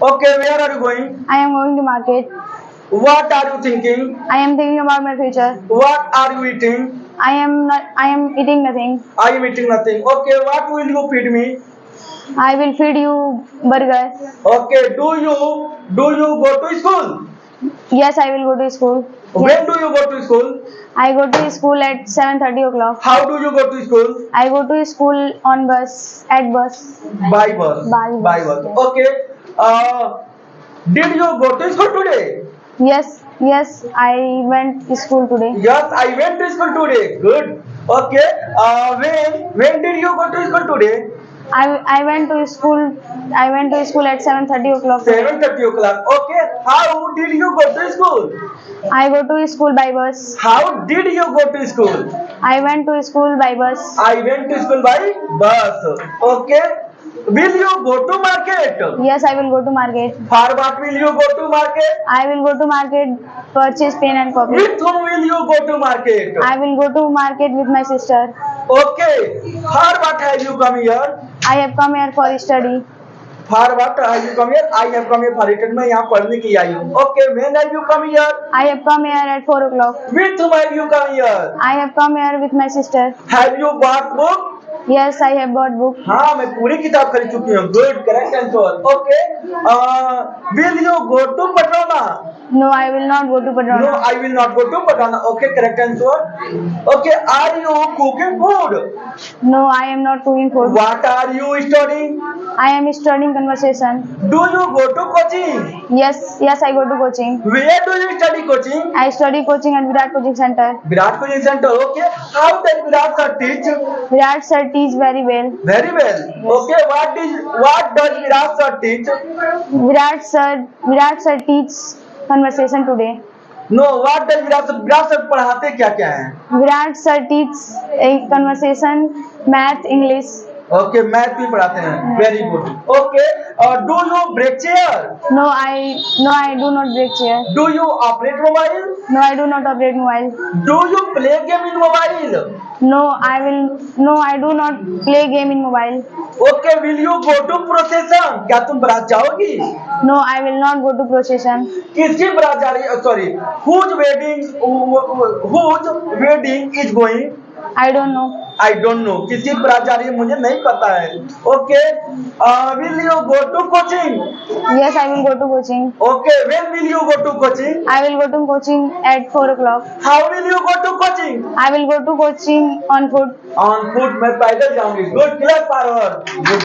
Okay, where are you going? I am going to market. What are you thinking? I am thinking about my future. What are you eating? I am eating nothing. I am eating nothing. Okay, what will you feed me? I will feed you burger. Okay, do you go to school? Yes, I will go to school. When Yes. do you go to school? I go to school at 7:30 o'clock. How do you go to school? I go to school on bus, at bus. By bus. By bus, By bus. yes. Okay. Did you go to school today? Yes, I went to school today. Yes, I went to school today. Good. Okay. When did you go to school today? I went to school. I went to school at 7:30 o'clock. 7:30 o'clock. Okay. How did you go to school? I go to school by bus. How did you go to school? I went to school by bus. I went to school by bus. Okay. Will you go to market? Yes, I will go to market. For what will you go to market? I will go to market, purchase pen and copy. With whom will you go to market? I will go to market with my sister. Okay. For what have you come here? I have come here for study. For what have you come here? I have come here for return. मैं यहाँ पढ़ने के लिए आई हूँ. Okay. When have you come here? I have come here at 4 o'clock. With whom have you come here? I have come here with my sister. Have you bought book? Yes, I have bought book. हाँ मैं पूरी किताब खरीद चुकी हूँ. Good, correct answer. Okay. Will you go to Patrona? No, I will not go to No, Padrona. I will not go to Patrona. Okay, correct answer. Okay, are you cooking food? No, I am not cooking food. What are you studying? I am studying conversation. Do you go to coaching? Yes, I go to coaching. Where do you study coaching? I study coaching at Virat Coaching Center. Virat Coaching Center. Okay. How does Virat sir teach? Virat sir teach very well. Very well. Okay. What does Virat sir teach? Virat sir teach conversation today. No. What does Virat sir पढ़ाते क्या क्या हैं? Virat sir teach a conversation, math, English. Okay, math भी पढ़ाते हैं. Very good. Okay. Do you break chair? No, I do not break chair. Do you operate mobile? No, I do not operate mobile. Do you play game in mobile? No, I do not play game in mobile. Okay, will you go to procession? क्या तुम बारात जाओगी? No, I will not go to procession. किसकी बारात जा रही है? Sorry, whose wedding is going? I don't know. I don't know. किसकी बारात जा रही है मुझे नहीं पता है. Okay, will you go to coaching? Yes, I will go to coaching. Okay, when will you go to coaching? I will go to coaching at 4 o'clock. How will you go to coaching? I will go to coaching on foot. On foot. मैं पैदल जाऊंगी. Good, clap for her. Good.